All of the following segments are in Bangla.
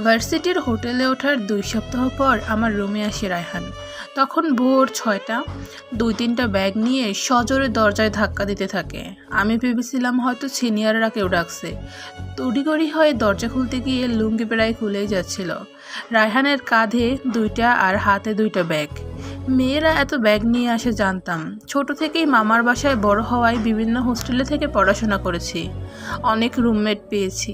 ভার্সিটির হোটেলে ওঠার 2 সপ্তাহ পর আমার রুমে আসে রায়হান। তখন ভোর 6টা। 2-3টা ব্যাগ নিয়ে সজোরে দরজায় ধাক্কা দিতে থাকে। আমি ভেবেছিলাম হয়তো সিনিয়ররা কেউ ডাকছে। তড়িঘড়ি হয়ে দরজা খুলতে গিয়ে লুঙ্গি প্রায় খুলেই যাচ্ছিল। রায়হানের কাঁধে 2টা আর হাতে 2টা ব্যাগ। মেয়েরা এত ব্যাগ নিয়ে আসে জানতাম। ছোট থেকেই মামার বাসায় বড় হওয়ায় বিভিন্ন হোস্টেলে থেকে পড়াশোনা করেছি, অনেক রুমমেট পেয়েছি,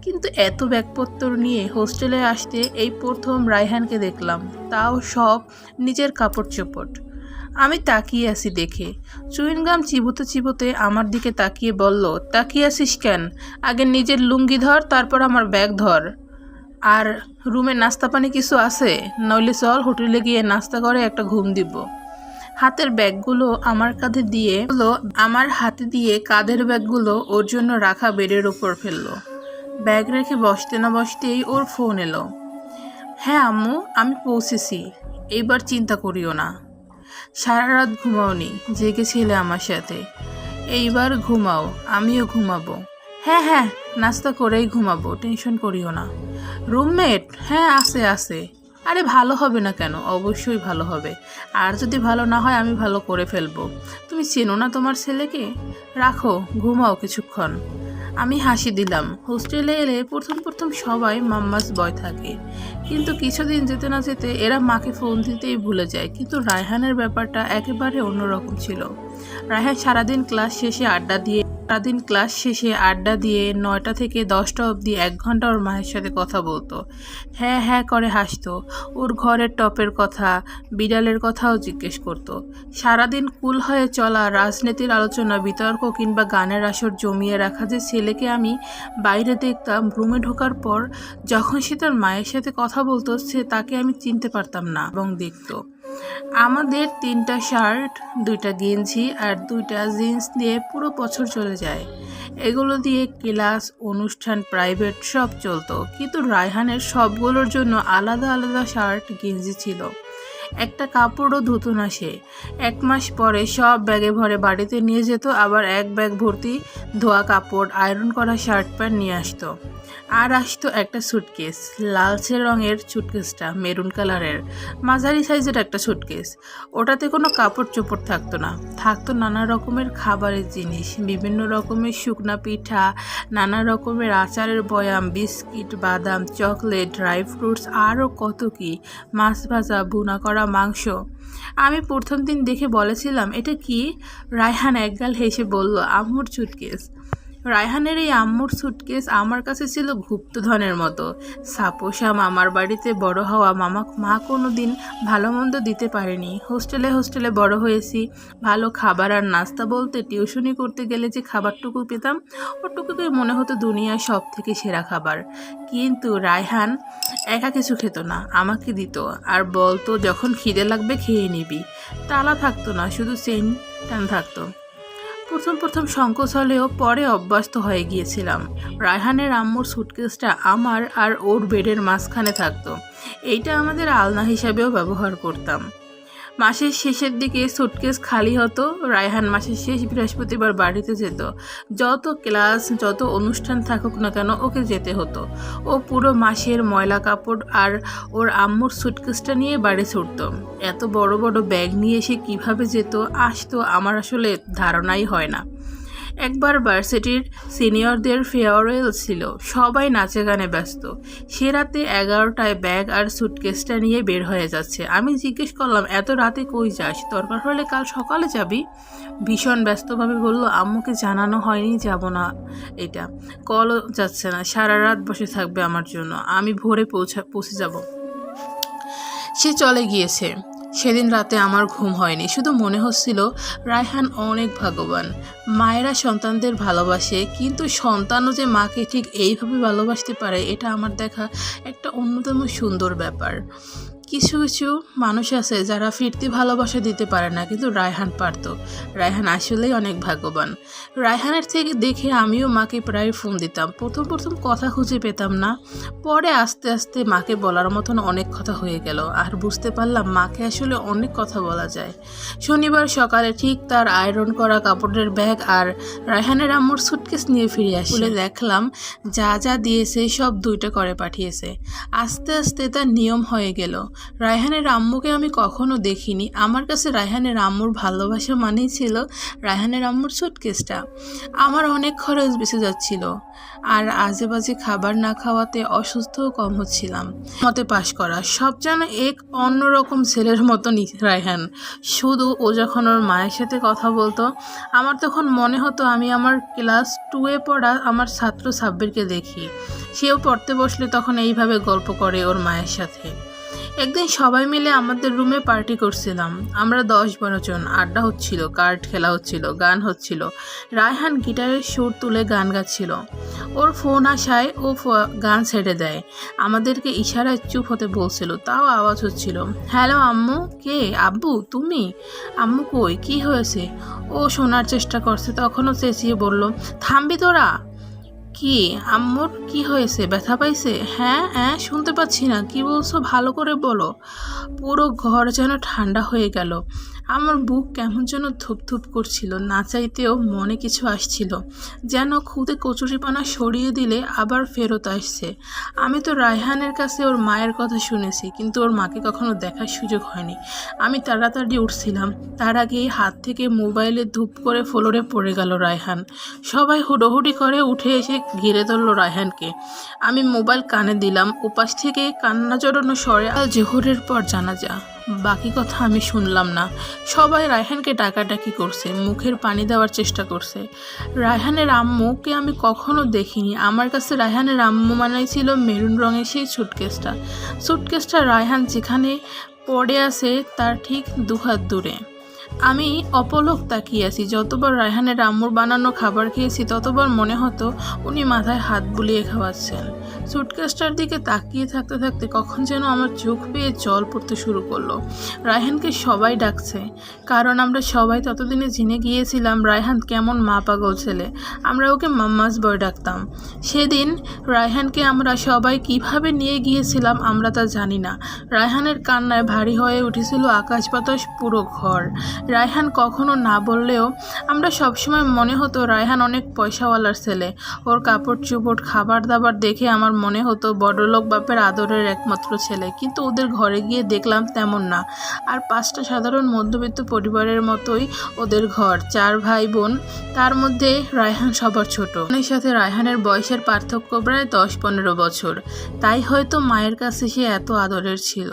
কিন্তু এত ব্যাগপত্র নিয়ে হোস্টেলে আসতে এই প্রথম রায়হানকে দেখলাম, তাও সব নিজের কাপড় চোপড়। আমি তাকিয়ে আছি দেখে চুইনগাম চিবোতে চিবোতে আমার দিকে তাকিয়ে বলল, তাকিয়ে আছিস কেন? আগে নিজের লুঙ্গি ধর, তারপর আমার ব্যাগ ধর। আর রুমে নাস্তা পানি কিছু আছে? নইলে চল হোটেলে গিয়ে নাস্তা করে একটা ঘুম দিব। হাতের ব্যাগগুলো আমার হাতে দিয়ে কাঁধের ব্যাগগুলো ওর জন্য রাখা বেডের উপর ফেললো। ব্যাগ রেখে বসতে না বসতেই ওর ফোন এলো। হ্যাঁ আম্মু, আমি পৌঁছেছি, এইবার চিন্তা করিও না। সারা রাত ঘুমাওনি, জেগেছিলে আমার সাথে, এইবার ঘুমাও, আমিও ঘুমাবো। হ্যাঁ হ্যাঁ, নাস্তা করেই ঘুমাবো, টেনশন করিও না। রুমমেট? হ্যাঁ আছে। আরে ভালো হবে না কেন? অবশ্যই ভালো হবে, আর যদি ভালো না হয় আমি ভালো করে ফেলবো। তুমি চেনো না তোমার ছেলেকে? রাখো, ঘুমাও কিছুক্ষণ। আমি হাসি দিলাম। হোস্টেলে এলে প্রথম সবাই মাম্মাস বয় থাকে, কিন্তু কিছুদিন যেতে না যেতে এরা মাকে ফোন দিতেই ভুলে যায়। কিন্তু রায়হানের ব্যাপারটা একেবারে অন্যরকম ছিল। রায়হান সারাদিন ক্লাস শেষে আড্ডা দিয়ে 9টা থেকে 10টা অবধি 1 ঘন্টা ওর মায়ের সাথে কথা বলতো। হ্যাঁ হ্যাঁ করে হাসতো। ওর ঘরের টপের কথা, বিড়ালের কথাও জিজ্ঞেস করতো। সারাদিন কুল হয়ে চলা, রাজনীতির আলোচনা, বিতর্ক কিংবা গানের আসর জমিয়ে রাখা যে ছেলেকে আমি বাইরে দেখতাম, রুমে ঢোকার পর যখন সে তার মায়ের সাথে কথা বলতো, তাকে আমি চিনতে পারতাম না এবং দেখতো। আমাদের 3টা শার্ট, 2টা গেঞ্জি আর 2টা জিন্স দিয়ে পুরো বছর চলে যায়। এগুলো দিয়ে ক্লাস, অনুষ্ঠান, প্রাইভেট সব চলতো। কিন্তু রায়হানের সবগুলোর জন্য আলাদা আলাদা শার্ট, গেঞ্জি ছিল। একটা কাপড়ও ধুতো না সে। 1 মাস পরে সব ব্যাগে ভরে বাড়িতে নিয়ে যেত, আবার 1 ব্যাগ ভর্তি ধোয়া কাপড়, আয়রন করা শার্ট প্যান্ট নিয়ে আসতো। আর আসতো একটা সুটকেস, লালচে রঙের সুটকেসটা মেরুন কালারের, মাঝারি সাইজের একটা সুটকেস। ওটাতে কোনো কাপড় চোপড় থাকতো না, থাকতো নানা রকমের খাবারের জিনিস, বিভিন্ন রকমের শুকনা পিঠা, নানা রকমের আচারের বয়াম, বিস্কিট, বাদাম, চকলেট, ড্রাই ফ্রুটস, আরও কত কি, মাছ ভাজা, ভুনা করা মাংস। আমি প্রথম দিন দেখে বলেছিলাম, এটা কি? রায়হান একগাল হেসে বলল, আম্মুর সুটকেস। রায়হানের এই আম্মুর সুটকেস আমার কাছে ছিল গুপ্তধনের মতো। সাপোসা মামার বাড়িতে বড় হওয়া, মা কোনো দিন ভালো মন্দ দিতে পারেনি। হোস্টেলে বড় হয়েছি। ভালো খাবার আর নাস্তা বলতে টিউশনি করতে গেলে যে খাবারটুকু পেতাম, ওটুকুই মনে হতো দুনিয়ার সব থেকে সেরা খাবার। কিন্তু রায়হান একা কিছু খেত না, আমাকে দিত আর বলতো, যখন খিদে লাগবে খেয়ে নিবি। তালা থাকতো না, শুধু চেইন টান থাকতো। প্রথম সংকোচ হলেও পরে অভ্যস্ত হয়ে গিয়েছিলাম। রায়হানের আম্মুর সুটকেসটা আমার আর ওর বেডের মাঝখানে থাকতো। এইটা আমাদের আলনা হিসাবেও ব্যবহার করতাম। মাসের শেষের দিকে সুটকেস খালি হতো। রায়হান মাসের শেষ বৃহস্পতিবার বাড়িতে যেত। যত ক্লাস, যত অনুষ্ঠান থাকুক না কেন, ওকে যেতে হতো। ও পুরো মাসের ময়লা কাপড় আর ওর আম্মুর সুটকেসটা নিয়ে বাড়ি ছুটত। এত বড় বড় ব্যাগ নিয়ে সে কীভাবে যেত আসতো আমার আসলে ধারণাই হয় না। একবার ভার্সিটির সিনিয়রদের ফেয়ারওয়েল ছিল, সবাই নাচে গানে ব্যস্ত। সে রাতে 11টায় ব্যাগ আর সুটকেসটা নিয়ে বের হয়ে যাচ্ছে। আমি জিজ্ঞেস করলাম, এত রাতে কই যাস? দরকার হলে কাল সকালে যাবি। ভীষণ ব্যস্তভাবে বলল, আম্মুকে জানানো হয়নি, যাব না, এটা কলও যাচ্ছে না, সারা রাত বসে থাকবে আমার জন্য, আমি ভোরে পৌঁছে যাব। সে চলে গিয়েছে। সেদিন রাতে আমার ঘুম হয়নি, শুধু মনে হচ্ছিল রায়হান অনেক ভাগ্যবান। মায়েরা সন্তানদের ভালোবাসে, কিন্তু সন্তানও যে মাকে ঠিক এইভাবে ভালোবাসতে পারে, এটা আমার দেখা একটা অন্যতম সুন্দর ব্যাপার। কিছু কিছু মানুষ আছে যারা ফিরতি ভালোবাসা দিতে পারে না, কিন্তু রায়হান পারত। রায়হান আসলেই অনেক ভাগ্যবান। রায়হানের থেকে দেখে আমিও মাকে প্রায় ফোন দিতাম। প্রথম প্রথম কথা খুঁজে পেতাম না, পরে আস্তে আস্তে মাকে বলার মতন অনেক কথা হয়ে গেল, আর বুঝতে পারলাম মাকে আসলে অনেক কথা বলা যায়। শনিবার সকালে ঠিক তার আয়রন করা কাপড়ের ব্যাগ আর রায়হানের আম্মুর সুটকেস নিয়ে ফিরে আসি। বলে দেখলাম যা যা দিয়েছে সব 2টা করে পাঠিয়েছে। আস্তে আস্তে তার নিয়ম হয়ে গেল। রায়হানের আম্মুকে আমি কখনো দেখিনি। আমার কাছে রায়হানের আম্মুর ভালোবাসা মানেই ছিল রায়হানের আম্মুর সুটকেসটা। আমার অনেক খরচ বেঁচে যাচ্ছিল, আর আজে বাজে খাবার না খাওয়াতে অসুস্থও কম হচ্ছিলাম। মতে পাশ করা সব যেন এক অন্যরকম ছেলের মতনই রায়হান। শুধু ও যখন ওর মায়ের সাথে কথা বলতো, আমার তখন মনে হতো আমি আমার ক্লাস 2-এ পড়া আমার ছাত্র সাব্বিরকে দেখি। সেও পড়তে বসলে তখন এইভাবে গল্প করে ওর মায়ের সাথে। একদিন সবাই মিলে আমাদের রুমে পার্টি করছিলাম। আমরা 10-12 জন। আড্ডা হচ্ছিল, কার্ড খেলা হচ্ছিল, গান হচ্ছিল। রায়হান গিটারের সুর তুলে গান গাচ্ছিল। ওর ফোন আসায় ও গান ছেড়ে দেয়। আমাদেরকে ইশারায় চুপ হতে বলছিল, তাও আওয়াজ হচ্ছিল। হ্যালো আম্মু। কে? আব্বু তুমি? আম্মু কই, কি হয়েছে? ও শোনার চেষ্টা করছে, তখনও চেঁচিয়ে বলল, থামবি তোরা? কি আম্মুর কি হয়েছে? ব্যথা পাইছে? হ্যাঁ শুনতে পাচ্ছি না, কি বলছো ভালো করে বলো। পুরো ঘর যেন ঠান্ডা হয়ে গেল। আমার বুক কেমন যেন ধুপধুপ করছিল, না চাইতেও মনে কিছু আসছিল, যেন খুদে কচুরিপানা সরিয়ে দিলে আবার ফেরত আসছে। আমি তো রায়হানের কাছে ওর মায়ের কথা শুনেছি, কিন্তু ওর মাকে কখনো দেখার সুযোগ হয়নি। আমি তাড়াতাড়ি উঠছিলাম, তার আগেই হাত থেকে মোবাইলে ধূপ করে ফ্লোরে পড়ে গেল রায়হান। সবাই হুড়োহুড়ি করে উঠে এসে ঘিরে ধরল রায়হানকে। আমি মোবাইল কানে দিলাম। ওপাশ থেকে কান্না জড়ানো স্বরে, আল জোহরের পর জানাজা। বাকি কথা আমি শুনলাম না। সবাই রায়হানকে ডাকাডাকি করছে, মুখের পানি দেওয়ার চেষ্টা করছে। রায়হানের আম্মুকে আমি কখনো দেখিনি। আমার কাছে রায়হানের আম্মু মানেই ছিল মেরুন রঙের সেই সুটকেসটা রায়হান যেখানে পড়ে আছে তার ঠিক 2 হাত দূরে। আমি অপলক তাকিয়ে আছি। যতবার রায়হানের আম্মুর বানানো খাবার খেয়েছি, ততবার মনে হতো উনি মাথায় হাত বুলিয়ে খাওয়াচ্ছেন। সুটকেসটার দিকে তাকিয়ে থাকতে থাকতে কখন যেন আমার চোখ পেয়ে জল পড়তে শুরু করলো। রায়হানকে সবাই ডাকছে, কারণ আমরা সবাই ততদিনে জেনে গিয়েছিলাম রায়হান কেমন মা পাগল ছেলে। আমরা ওকে মাম্মাস বয় ডাকতাম। সেদিন রায়হানকে আমরা সবাই কিভাবে নিয়ে গিয়েছিলাম আমরা তা জানি না। রায়হানের কান্নায় ভারী হয়ে উঠেছিল আকাশ বাতাস, পুরো ঘর। রায়হান কখনো না বললেও আমরা সবসময় মনে হতো রায়হান অনেক পয়সাওয়ালার ছেলে। ওর কাপড় চোপড়, খাবার দাবার দেখে আমার মনে হতো বড়লোক বাপের আদরের একমাত্র ছেলে। কিন্তু ওদের ঘরে গিয়ে দেখলাম তেমন না। আর 5টা সাধারণ মধ্যবিত্ত পরিবারের মতোই ওদের ঘর। 4 ভাই বোন, তার মধ্যে রায়হান সবার ছোট। ওর সাথে রায়হানের বয়সের পার্থক্য প্রায় 10-15 বছর। তাই হয়তো মায়ের কাছে সে এত আদরের ছিল।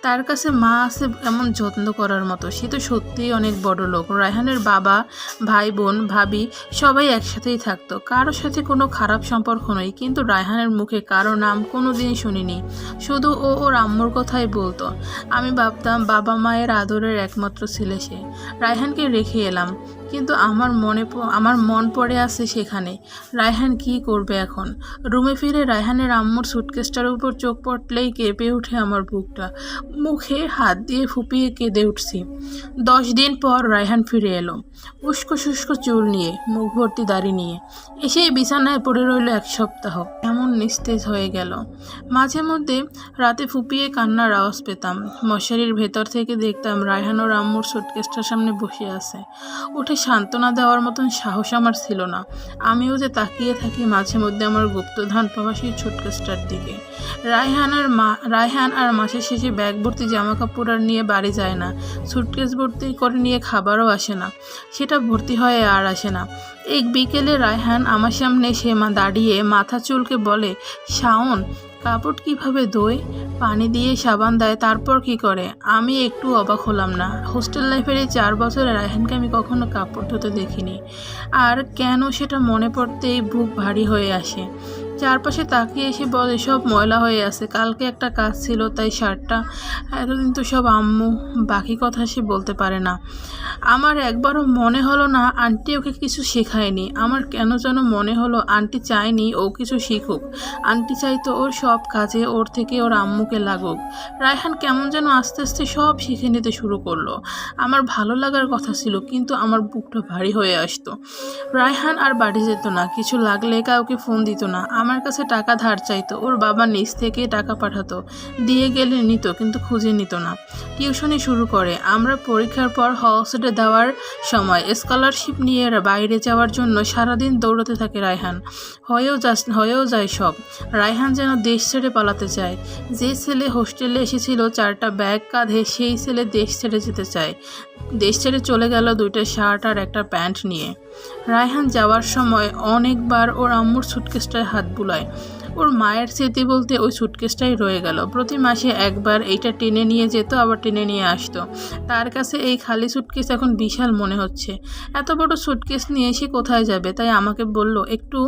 তার কাছে মা আছে এমন যত্ন করার মতো। সে তো সত্যিই অনেক বড় লোক। রায়হানের বাবা, ভাই বোন, ভাবি সবাই একসাথেই থাকতো। কারোর সাথে কোনো খারাপ সম্পর্ক নয়, কিন্তু রায়হানের মুখে কারো নাম কোনো দিনই শুনিনি। শুধু ও ওর আম্মুর কথাই বলতো। আমি ভাবতাম বাবা মায়ের আদরের একমাত্র ছেলে সে। রায়হানকে রেখে এলাম, কিন্তু আমার মন পড়ে আছে সেখানে। রায়হান কি করবে এখন? রুমে ফিরে রায়হানের আম্মুর সুটকেসটার উপর চোখ পড়লেই কেঁপে ওঠে আমার বুকটা। মুখে হাত দিয়ে ফুপিয়ে কেঁদে উঠছি। 10 দিন পর রায়হান ফিরে এলো, উস্কো শুষ্ক চুল নিয়ে, মুখ ভর্তি দাড়ি নিয়ে। এসেই বিছানায় পড়ে রইল 1 সপ্তাহ। এমন নিস্তেজ হয়ে গেল। মাঝে মধ্যে রাতে ফুপিয়ে কান্নার আওয়াজ পেতাম। মশারির ভেতর থেকে দেখতাম রায়হান ওর আম্মুর সুটকেসটার সামনে বসে আছে। উঠে সান্ত্বনা দেওয়ার মতন সাহস আমার ছিল না। আমিও যে তাকিয়ে থাকি মাঝে মধ্যে আমার গুপ্তধন পাওয়া সেই সুটকেসটার দিকে। রায়হান আর মাসের শেষে ব্যাগ ভর্তি জামা কাপড় আর নিয়ে বাড়ি যায় না। সুটকেস ভর্তি করে নিয়ে খাবারও আসে না, সেটা ভর্তি হয়ে আর আসে না। এক বিকেলে রায়হান আমার সামনে এসে দাঁড়িয়ে মাথা চুলকে বলে, শাওন, কাপড় কিভাবে ধোয়? পানি দিয়ে সাবান দেয়, তারপর কি করে? আমি একটু অবাক হলাম না। হোস্টেল লাইফের এই 4 বছরে রায়হানকে আমি কখনো কাপড় ধুতে দেখিনি। আর কেন সেটা মনে পড়তেই বুক ভারী হয়ে আসে। চারপাশে তাকিয়ে এসে বলে সব ময়লা হয়ে আছে, কালকে একটা কাজ ছিল তাই শার্টটা, এতদিন তো সব আম্মু, বাকি কথা সে বলতে পারে না। আমার একবারও মনে হলো না আন্টি ওকে কিছু শেখায়নি। আমার কেন যেন মনে হলো আন্টি চায়নি ও কিছু শিখুক, আন্টি চাইতো ওর সব কাজে ওর থেকে ওর আম্মুকে লাগুক। রায়হান কেমন যেন আস্তে আস্তে সব শিখে নিতে শুরু করলো। আমার ভালো লাগার কথা ছিল, কিন্তু আমার বুকটা ভারী হয়ে আসতো। রায়হান আর বাড়ি যেত না, কিছু লাগলে কাউকে ফোন দিত না, আমার কাছে টাকা ধার চাইতো, ওর বাবা নিজ থেকে টাকা পাঠাতো, দিয়ে গেলে নিত কিন্তু খুঁজে নিত না। টিউশনি শুরু করে। আমরা পরীক্ষার পর হলস্টেডে দেওয়ার সময় স্কলারশিপ নিয়ে বাইরে যাওয়ার জন্য সারাদিন দৌড়াতে থাকে রায়হান। হয়েও যায় সব। রায়হান যেন দেশ ছেড়ে পালাতে চায়। যে ছেলে হোস্টেলে এসেছিল 4টা ব্যাগ কাঁধে, সেই ছেলে দেশ ছেড়ে যেতে চায়। দেশ ছেড়ে চলে গেল 2টা শার্ট আর একটা প্যান্ট নিয়ে। রায়হান যাওয়ার সময় অনেকবার ওর আম্মুর সুটকেসটায় হাত বুলায়। ওর মায়ের স্মৃতি বলতে ওই সুটকেসটাই রয়ে গেল। প্রতি মাসে একবার এইটা টেনে নিয়ে যেত, আবার টেনে নিয়ে আসতো। তার কাছে এই খালি সুটকেস এখন বিশাল মনে হচ্ছে। এত বড় সুটকেস নিয়ে সে কোথায় যাবে? তাই আমাকে বলল, একটু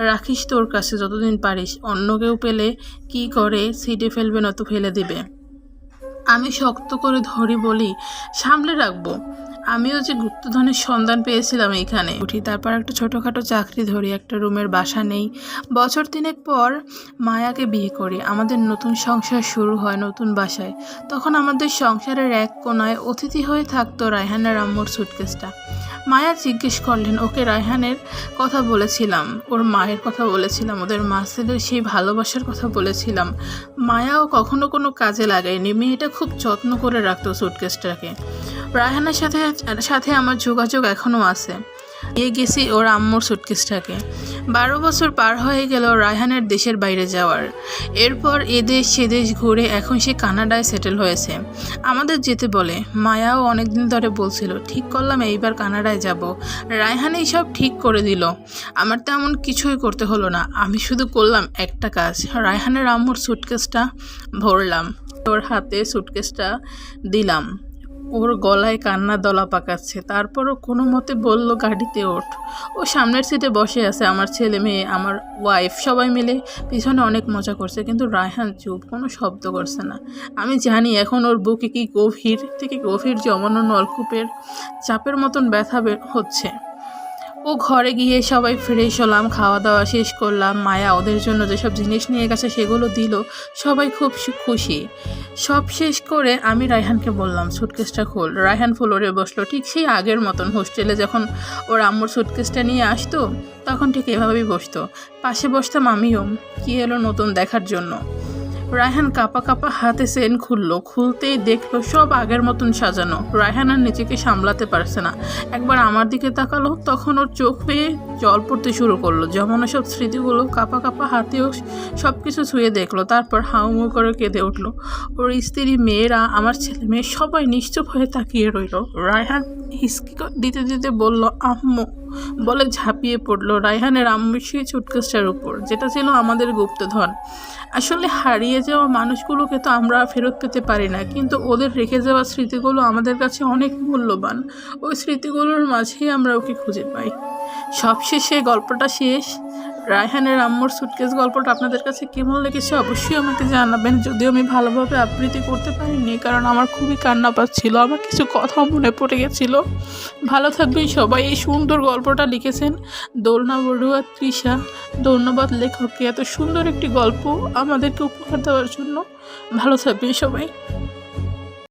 রাখিস তোর কাছে যতদিন পারিস, অন্য কেউ পেলে কি করে, সিটে ফেলবে নয়তো ফেলে দিবে। আমি শক্ত করে ধরি, বলি সামলে রাখবো। আমিও যে গুপ্তধনের সন্ধান পেয়েছিলাম এইখানে উঠি, তারপর একটা ছোটোখাটো চাকরি ধরি, একটা রুমের বাসা নেই। বছর 3 পর মায়াকে বিয়ে করি। আমাদের নতুন সংসার শুরু হয় নতুন বাসায়। তখন আমাদের সংসারের এক কোনায় অতিথি হয়ে থাকতো রায়হানের আম্মুর সুটকেসটা। মায়া জিজ্ঞেস করলেন, ওকে রায়হানের কথা বলেছিলাম, ওর মায়ের কথা বলেছিলাম, ওদের মা ছেলের সেই ভালোবাসার কথা বলেছিলাম। মায়াও কখনো কোনো কাজে লাগায়নি, মেয়েটা খুব যত্ন করে রাখতো সুটকেসটাকে। রায়হানের সাথে আমার যোগাযোগ এখনও আছে। নিয়ে গেছি ওর আম্মুর সুটকেসটাকে। 12 বছর পার হয়ে গেল রায়হানের দেশের বাইরে যাওয়ার। এরপর এদেশ সেদেশ ঘুরে এখন সে কানাডায় সেটেল হয়েছে। আমাদের যেতে বলে। মায়াও অনেকদিন ধরে বলছিল, ঠিক করলাম এইবার কানাডায় যাব। রায়হানই সব ঠিক করে দিল। আমার তেমন কিছুই করতে হলো না, আমি শুধু করলাম একটা কাজ, রায়হানের আম্মুর সুটকেসটা ভরলাম, ওর হাতে সুটকেসটা দিলাম। ওর গলায় কান্নার দলা পাকাচ্ছে, তারপরও কোনো মতে বলল, গাড়িতে ওঠ। ও সামনের সিটে বসে আছে। আমার ছেলে মেয়ে, আমার ওয়াইফ সবাই মিলে পিছনে অনেক মজা করছে, কিন্তু রায়হান চুপ, কোনো শব্দ করছে না। আমি জানি এখন ওর বুকে কি গভীর থেকে গভীর জমানো নলকূপের চাপের মতন ব্যথা হচ্ছে। ও ঘরে গিয়ে সবাই ফ্রেশ হলাম, খাওয়া দাওয়া শেষ করলাম। মায়া ওদের জন্য যেসব জিনিস নিয়ে গেছে সেগুলো দিল। সবাই খুব খুশি। সব শেষ করে আমি রায়হানকে বললাম, সুটকেসটা খোল। রায়হান ফ্লোরে বসলো, ঠিক সেই আগের মতন। হোস্টেলে যখন ওর আম্মুর সুটকেসটা নিয়ে আসতো তখন ঠিক এভাবেই বসতো। পাশে বসতাম আমিও, কি এলো নতুন দেখার জন্য। রায়হান কাঁপা কাঁপা হাতে চেন খুললো। খুলতেই দেখলো সব আগের মতন সাজানো। রায়হান আর নিজেকে সামলাতে পারছে না। একবার আমার দিকে তাকালো, তখন ওর চোখ বেয়ে জল পড়তে শুরু করলো। জমানো সব স্মৃতিগুলো কাঁপা কাঁপা হাতেও সব কিছু ছুঁয়ে দেখলো। তারপর হাউমাউ করে কেঁদে উঠলো। ওর স্ত্রী, মেয়েরা, আমার ছেলে মেয়ে সবাই নিশ্চুপ হয়ে তাকিয়ে রইল। রায়হান হিসকি দিতে দিতে বলল, আম্মু, বলে ঝাঁপিয়ে পড়লো রায়হানের আম্মুর সেই সুটকেসটার উপর, যেটা ছিল আমাদের গুপ্তধন। আসলে হারিয়ে যাওয়া মানুষগুলোকে তো আমরা ফেরত পেতে পারি না, কিন্তু ওদের রেখে যাওয়া স্মৃতিগুলো আমাদের কাছে অনেক মূল্যবান। ওই স্মৃতিগুলোর মাঝেই আমরা ওকে খুঁজে পাই। সবশেষে গল্পটা শেষ। রায়হানের আম্মুর সুটকেস গল্পটা আপনাদের কাছে কেমন লেগেছে অবশ্যই আমাকে জানাবেন। যদিও আমি ভালোভাবে আবৃত্তি করতে পারিনি, কারণ আমার খুবই কান্না পাচ্ছিল, আমার কিছু কথা মনে পড়ে গেছিল। ভালো থাকবেন সবাই। এই সুন্দর গল্পটা লিখেছেন দোলনা বড়ুয়া তৃষা। ধন্যবাদ লেখককে এত সুন্দর একটি গল্প আমাদেরকে উপহার দেওয়ার জন্য। ভালো থাকবেন সবাই।